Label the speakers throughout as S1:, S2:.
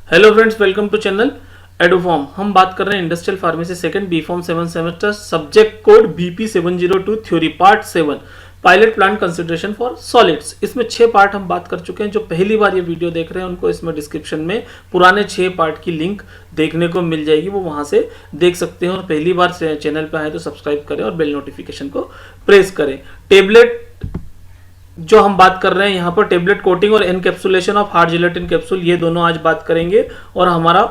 S1: Hello friends, welcome to channel एडोफॉर्म। हम बात कर रहे हैं industrial pharmacy second B pharm 7 semester, subject code BP702, theory part 7, pilot plant consideration for solids. इसमें 6 पार्ट हम बात कर चुके हैं। जो पहली बार ये वीडियो देख रहे हैं उनको इसमें डिस्क्रिप्शन में पुराने 6 पार्ट की लिंक देखने को मिल जाएगी, वो वहां से देख सकते हैं। और पहली बार चैनल पे आए तो सब्सक्राइब करें और बेल नोटिफिकेशन को प्रेस करें। टेबलेट जो हम बात कर रहे हैं यहाँ पर, टेबलेट कोटिंग और encapsulation of hard gelatin capsule, ये दोनों आज बात करेंगे और हमारा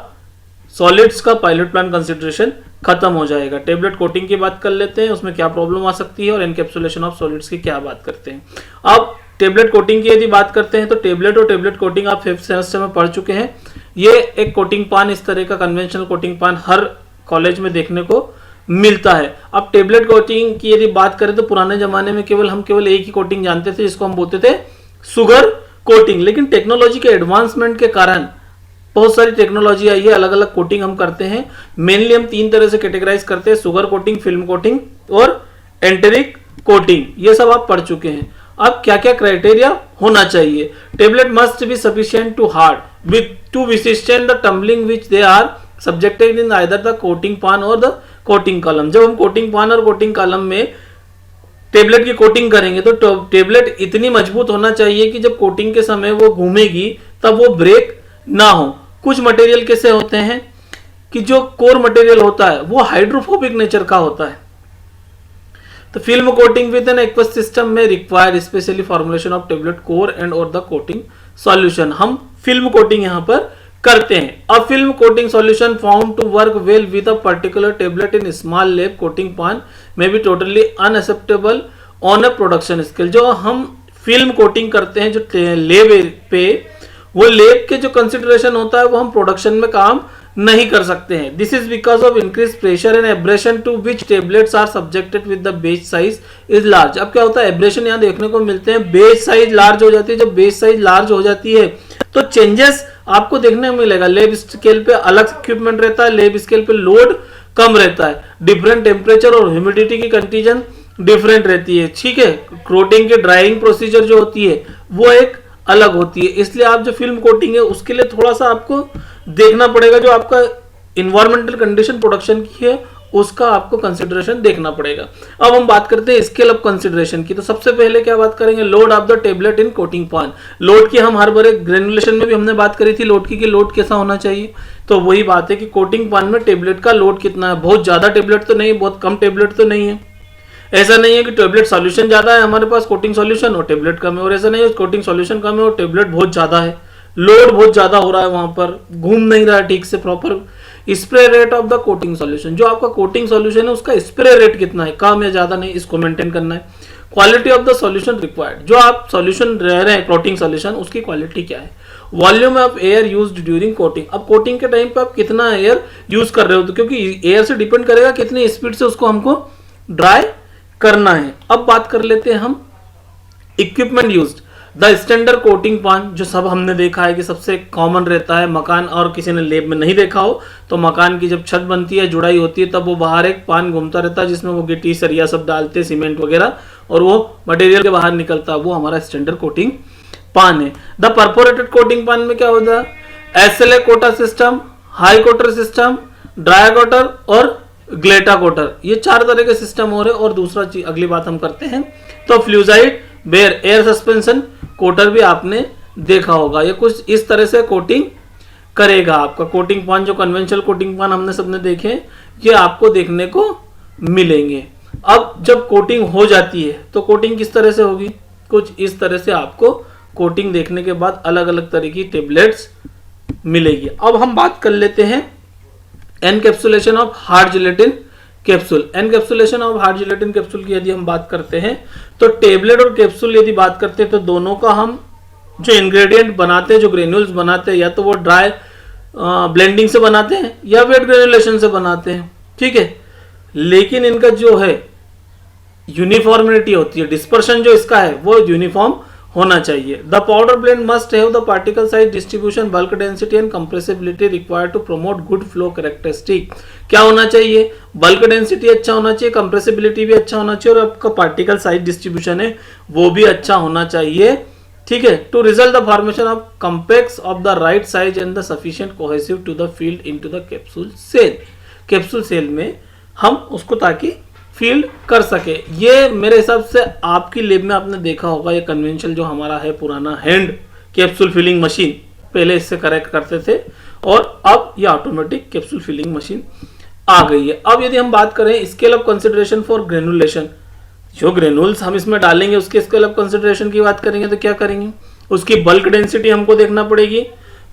S1: सॉलिड्स का पायलट प्लांट कंसिडरेशन खत्म हो जाएगा। टेबलेट कोटिंग की बात कर लेते हैं, उसमें क्या प्रॉब्लम आ सकती है, और एनकैप्सुलेशन ऑफ सॉलिड्स की क्या बात करते हैं। अब टेबलेट कोटिंग की यदि बात करते हैं तो टेबलेट और टेबलेट कोटिंग आप 5th सेमेस्टर में पढ़ चुके हैं। ये एक कोटिंग पान, इस तरह का कन्वेंशनल कोटिंग पान हर कॉलेज में देखने को मिलता है। अब टेबलेट कोटिंग की यदि बात करें तो पुराने जमाने में हम केवल एक ही कोटिंग जानते थे, जिसको हम बोलते थे शुगर कोटिंग। लेकिन टेक्नोलॉजी के एडवांसमेंट के कारण बहुत सारी टेक्नोलॉजी आई है, अलग अलग कोटिंग हम करते हैं। मेनली हम 3 तरह से कैटेगराइज करते हैं: शुगर कोटिंग, फिल्म कोटिंग और एंटेरिक कोटिंग। ये सब आप पढ़ चुके हैं। अब क्या क्या क्राइटेरिया होना चाहिए? Tablet must be sufficient to hard with to withstand the tumbling which they are subjected in either the coating pan और द कोटिंग कॉलम। जब हम कोटिंग पान और कोटिंग कॉलम में टेबलेट की कोटिंग करेंगे तो टेबलेट इतनी मजबूत होना चाहिए कि जब कोटिंग के समय वो घूमेगी तब वो ब्रेक ना हो। कुछ मटेरियल कैसे होते हैं कि जो कोर मटेरियल होता है वो हाइड्रोफोबिक नेचर का होता है। तो film coating with an aqueous system में require specially formulation of tablet core and और द कोटिंग सॉल्यूशन। हम फिल्म कोटिंग यहां पर करते हैं। अब film coating solution found to work well with a particular tablet in small lab coating pan में be totally unacceptable on a production scale. जो हम फिल्म कोटिंग करते हैं जो लैब पे, वो लैब के जो कंसिडरेशन होता है वो हम प्रोडक्शन में काम नहीं कर सकते हैं। This is because of increase pressure and abrasion to which tablets are subjected with the base size is large. अब क्या होता है, एब्रेशन यहाँ देखने को मिलते हैं, बेस साइज लार्ज हो जाती है। जब बेस साइज लार्ज हो जाती है तो चेंजेस आपको देखने को मिलेगा। लैब स्केल पे अलग इक्विपमेंट रहता है, लैब स्केल पे लोड कम रहता है, डिफरेंट टेम्परेचर और ह्यूमिडिटी की कंडीशन डिफरेंट रहती है। ठीक है, कोटिंग की ड्राइंग प्रोसीजर जो होती है वो एक अलग होती है। इसलिए आप जो फिल्म कोटिंग है उसके लिए थोड़ा सा आपको देखना पड़ेगा, जो आपका इन्वायरमेंटल कंडीशन प्रोडक्शन की है उसका आपको कंसिडरेशन देखना पड़ेगा। अब हम बात करते हैं स्केल ऑफ कंसिडरेशन की। तो सबसे पहले क्या बात करेंगे, load of the tablet in coating पान। लोड की हम हर बार ग्रेनुलेशन में भी हमने बात करी थी लोड की, कि लोड कैसा होना चाहिए। तो वही बात है कि कोटिंग पान में टेबलेट का लोड कितना है। बहुत ज्यादा टेबलेट तो नहीं, बहुत कम टेबलेट तो नहीं है। ऐसा नहीं है कि टेबलेट सॉल्यूशन ज्यादा है हमारे पास, कोटिंग सॉल्यूशन और टेबलेट कम है, और ऐसा नहीं है कोटिंग सॉल्यूशन कम है और टेबलेट बहुत ज्यादा है। लोड बहुत ज्यादा हो रहा है, वहां पर घूम नहीं रहा है ठीक से proper. Spray rate of the coating solution, जो आपका कोटिंग सॉल्यूशन है उसका स्प्रे रेट कितना है, कम या ज्यादा नहीं, इसको मेंटेन करना है। Quality of the solution required, जो आप सॉल्यूशन रह रहे हैं कोटिंग सॉल्यूशन, उसकी क्वालिटी क्या है। Volume of air used during coating, अब कोटिंग के टाइम पे आप कितना एयर यूज कर रहे हो, तो क्योंकि एयर से डिपेंड करेगा कितनी स्पीड से उसको हमको ड्राई करना है। अब बात कर लेते हैं हम equipment used. The standard coating पान, जो सब हमने देखा है कि सबसे कॉमन रहता है मकान, और किसी ने लैब में नहीं देखा हो तो मकान की जब छत बनती है, जुड़ाई होती है, तब वो बाहर एक पान घूमता रहता है जिसमें वो गिट्टी सरिया सब डालते हैं, सीमेंट वगैरह, और वो मटेरियल के बाहर निकलता है, वो हमारा स्टैंडर्ड कोटिंग पान है। द परफोरेटेड कोटिंग पान में क्या होता है, SLA कोटर सिस्टम, हाई कोटर सिस्टम, ड्राई कोटर और ग्लेटा कोटर, ये 4 तरह के सिस्टम हो रहे। और दूसरा चीज अगली बात हम करते हैं तो फ्लूजाइड बेयर एयर सस्पेंशन कोटर भी आपने देखा होगा। ये कुछ इस तरह से कोटिंग करेगा आपका कोटिंग पान। जो कन्वेंशनल कोटिंग पान हमने सबने देखे, ये आपको देखने को मिलेंगे। अब जब कोटिंग हो जाती है तो कोटिंग किस तरह से होगी, कुछ इस तरह से आपको कोटिंग देखने के बाद अलग अलग तरह की टेबलेट्स मिलेगी। अब हम बात कर लेते हैं encapsulation of hard gelatin capsule. Encapsulation of hard gelatin capsule की यदि हम बात करते हैं तो टेबलेट और कैप्सूल यदि बात करते हैं तो दोनों का हम जो इंग्रेडिएंट बनाते हैं, जो ग्रेन्यूल्स बनाते हैं, या तो वो ड्राई ब्लेंडिंग से बनाते हैं या वेट ग्रेनुलेशन से बनाते हैं। ठीक है, लेकिन इनका जो है यूनिफॉर्मिटी होती है, डिस्पर्शन जो इसका है वो यूनिफॉर्म होना चाहिए। The powder blend must have the particle size distribution, bulk density and compressibility required to promote good flow characteristic. क्या होना चाहिए, बल्क डेंसिटी अच्छा होना चाहिए, कंप्रेसिबिलिटी भी अच्छा होना चाहिए, और आपका पार्टिकल साइज डिस्ट्रीब्यूशन है वो भी अच्छा होना चाहिए। ठीक है, to result the formation of complex of the right size and the sufficient cohesive to the field into the capsule shell. Capsule shell में हम उसको ताकि फील्ड कर सके। ये मेरे हिसाब से आपकी लैब में आपने देखा होगा, ये कन्वेंशन जो हमारा है पुराना हैंड कैप्सूल फिलिंग मशीन, पहले इससे करेक्ट करते थे और अब ये ऑटोमेटिक कैप्सूल फिलिंग मशीन आ गई है। अब यदि हम बात करें scale of consideration for granulation, जो ग्रेनुल्स हम इसमें डालेंगे उसके स्केल ऑफ कंसिडरेशन की बात करेंगे तो क्या करेंगे, उसकी बल्क डेंसिटी हमको देखना पड़ेगी,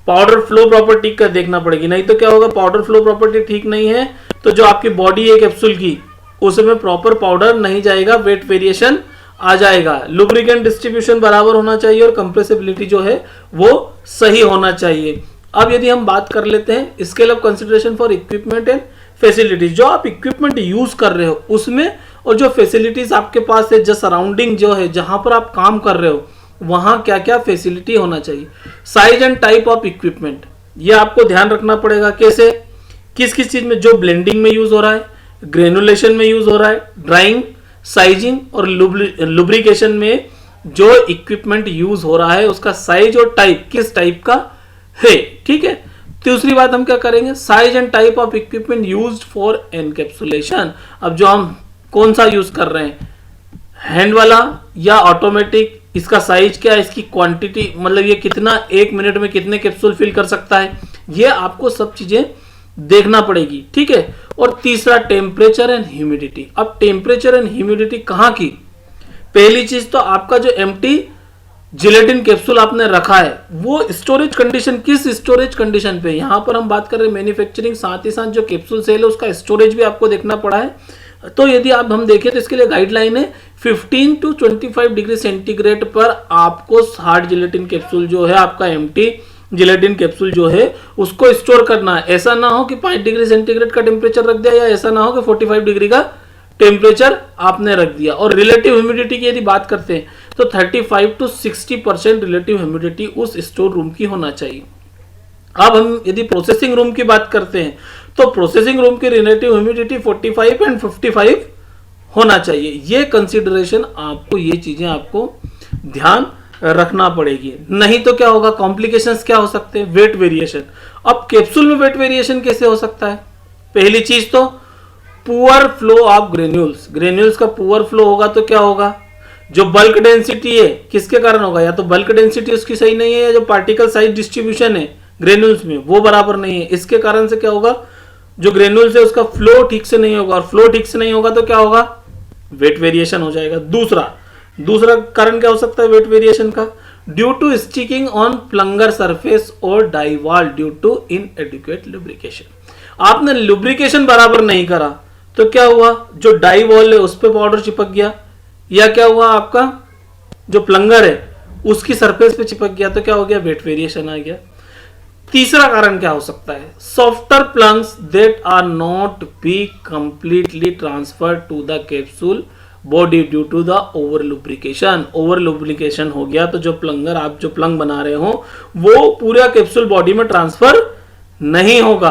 S1: पाउडर फ्लो प्रॉपर्टी का देखना पड़ेगी। नहीं तो क्या होगा, पाउडर फ्लो प्रॉपर्टी ठीक नहीं है तो जो आपकी बॉडी है कैप्सूल की उसमें प्रॉपर पाउडर नहीं जाएगा, वेट वेरिएशन आ जाएगा। लुब्रिकेंट डिस्ट्रीब्यूशन बराबर होना चाहिए और कंप्रेसिबिलिटी जो है वो सही होना चाहिए। अब यदि हम बात कर लेते हैं scale of consideration for equipment and facilities, जो आप इक्विपमेंट यूज कर रहे हो उसमें और जो फैसिलिटीज आपके पास है, जो सराउंडिंग जो है जहां पर आप काम कर रहे हो वहां क्या क्या फैसिलिटी होना चाहिए। Size and type of equipment, ये आपको ध्यान रखना पड़ेगा। कैसे, किस किस चीज में, जो ब्लेंडिंग में यूज हो रहा है, ग्रेनुलेशन में यूज हो रहा है, ड्राइंग, साइजिंग और लुब्रिकेशन में जो इक्विपमेंट यूज हो रहा है उसका साइज और टाइप किस टाइप का है। ठीक है, दूसरी बात हम क्या करेंगे, size and type of equipment used for encapsulation. अब जो हम कौन सा यूज कर रहे हैं, हैंड वाला या ऑटोमेटिक, इसका साइज क्या है, इसकी क्वांटिटी मतलब ये कितना एक मिनट में कितने कैप्सूल फिल कर सकता है, ये आपको सब चीजें देखना पड़ेगी। ठीक है, और तीसरा टेम्परेचर एंड ह्यूमिडिटी। अब टेम्परेचर एंड ह्यूमिडिटी कहां की, पहली चीज तो आपका जो एम्प्टी जिलेटिन कैप्सूल आपने रखा है वो स्टोरेज कंडीशन, किस स्टोरेज कंडीशन पे, यहां पर हम बात कर रहे हैं मैन्युफैक्चरिंग, साथ ही साथ जो कैप्सूल सेल है उसका स्टोरेज भी आपको देखना पड़ा है। तो यदि आप हम देखें तो इसके लिए गाइडलाइन है 15 to 25 डिग्री सेंटीग्रेड पर आपको हार्ड जिलेटिन कैप्सूल जो है, आपका एम्प्टी जिलेटिन कैप्सूल जो है उसको स्टोर करना है। ऐसा ना हो कि 5 डिग्री सेंटीग्रेड का टेम्परेचर रख दिया, या ऐसा ना हो कि 45 डिग्री का टेम्परेचर आपने रख दिया। और रिलेटिव ह्यूमिडिटी की यदि बात करते हैं तो 35 to 60% रिलेटिव ह्यूमिडिटी उस स्टोर रूम की होना चाहिए। अब हम यदि प्रोसेसिंग रूम की बात करते हैं तो प्रोसेसिंग रूम की रिलेटिव ह्यूमिडिटी 45 and 55 होना चाहिए। ये कंसिडरेशन आपको, ये चीजें आपको ध्यान रखना पड़ेगी, नहीं तो क्या होगा, कॉम्प्लिकेशंस क्या हो सकते हैं, वेट वेरिएशन। अब कैप्सूल में वेट वेरिएशन कैसे हो सकता है, पहली चीज तो poor flow of granules, granules का पुअर फ्लो होगा तो क्या होगा, जो बल्क डेंसिटी है किसके कारण होगा, या तो बल्क डेंसिटी उसकी सही नहीं है, या जो पार्टिकल साइज डिस्ट्रीब्यूशन है ग्रेन्यूल्स में वो बराबर नहीं है। इसके कारण से क्या होगा, जो ग्रेन्यूल्स है उसका फ्लो ठीक से नहीं होगा, और फ्लो ठीक से नहीं होगा तो क्या होगा, वेट वेरिएशन हो जाएगा। दूसरा कारण क्या हो सकता है वेट वेरिएशन का, due to sticking on plunger surface और die wall due to inadequate lubrication. आपने लुब्रिकेशन बराबर नहीं करा तो क्या हुआ, जो डाइवॉल है उस पर पाउडर चिपक गया, या क्या हुआ, आपका जो प्लंगर है उसकी सरफेस पे चिपक गया तो क्या हो गया, वेट वेरिएशन आ गया। तीसरा कारण क्या हो सकता है, softer plugs that are not be completely transferred to the capsule body due to the over lubrication. Over lubrication हो गया तो जो प्लंगर, आप जो प्लंग बना रहे हो वो पूरा कैप्सूल बॉडी में ट्रांसफर नहीं होगा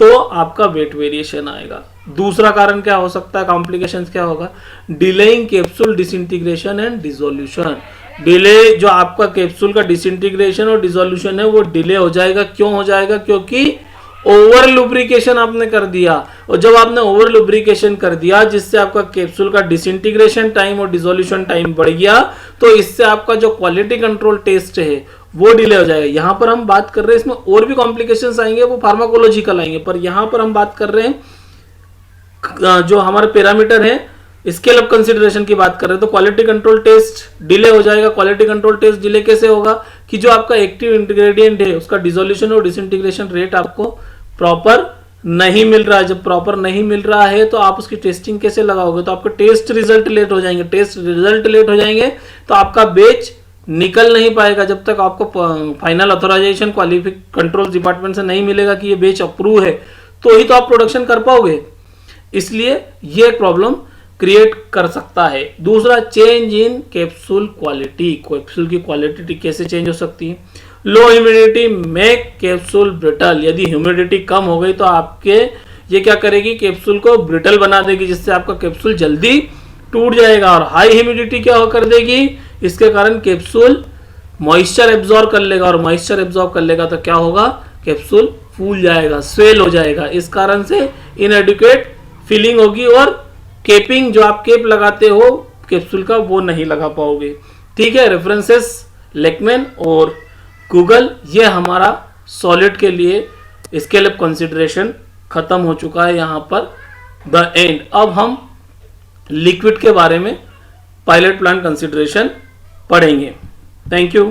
S1: तो आपका वेट वेरिएशन आएगा। दूसरा कारण क्या हो सकता है, कॉम्प्लिकेशंस क्या होगा, delaying capsule disintegration and dissolution. Delay, जो आपका कैप्सूल का डिसइंटीग्रेशन और डिसोल्यूशन है वो डिले हो जाएगा। क्यों हो जाएगा, क्योंकि ओवर लुब्रिकेशन आपने कर दिया, और जब आपने ओवर लुब्रिकेशन कर दिया जिससे आपका कैप्सूल का डिसइंटीग्रेशन टाइम और डिसोल्यूशन टाइम बढ़ गया तो इससे आपका जो क्वालिटी कंट्रोल टेस्ट है वो डिले हो जाएगा। यहां पर हम बात कर रहे हैं, इसमें और भी कॉम्प्लिकेशंस आएंगे, वो फार्माकोलॉजिकल आएंगे, पर यहां पर हम बात कर रहे हैं जो हमारे पैरामीटर है स्केल ऑफ कंसिडरेशन की बात कर रहे हैं, तो क्वालिटी कंट्रोल टेस्ट डिले हो जाएगा। क्वालिटी कंट्रोल टेस्ट डिले कैसे होगा कि जो आपका एक्टिव इंग्रेडिएंट है उसका डिसोल्यूशन और डिसइंटीग्रेशन रेट आपको प्रॉपर नहीं मिल रहा है। जब प्रॉपर नहीं मिल रहा है तो आप उसकी टेस्टिंग कैसे लगाओगे, तो आपके टेस्ट रिजल्ट लेट हो जाएंगे। टेस्ट रिजल्ट लेट हो जाएंगे तो आपका बैच निकल नहीं पाएगा जब तक आपको final authorization quality control department से नहीं मिलेगा कि ये बैच अप्रूव है, तो ही तो आप प्रोडक्शन कर पाओगे। इसलिए ये प्रॉब्लम क्रिएट कर सकता है। दूसरा, change in capsule quality. Capsule की क्वालिटी कैसे चेंज हो सकती है, लो ह्यूमिडिटी मेक कैप्सूल ब्रिटल। यदि ह्यूमिडिटी कम हो गई तो आपके ये क्या करेगी, कैप्सूल को ब्रिटल बना देगी, जिससे आपका कैप्सूल जल्दी टूट जाएगा। और हाई ह्यूमिडिटी क्या कर देगी, इसके कारण कैप्सूल मॉइस्चर एब्जॉर्ब कर लेगा, और मॉइस्चर एब्जॉर्ब कर लेगा तो क्या होगा, कैप्सूल फूल जाएगा, स्वेल हो जाएगा। इस कारण से इनएडिक्वेट फिलिंग होगी और केपिंग, जो आप केप लगाते हो कैप्सूल का, वो नहीं लगा पाओगे। ठीक है, रेफरेंसेस लेकमैन और गूगल। ये हमारा सॉलिड के लिए स्केल अप कंसिडरेशन खत्म हो चुका है यहाँ पर, द एंड। अब हम लिक्विड के बारे में पायलट प्लान कंसिडरेशन पढ़ेंगे। Thank you.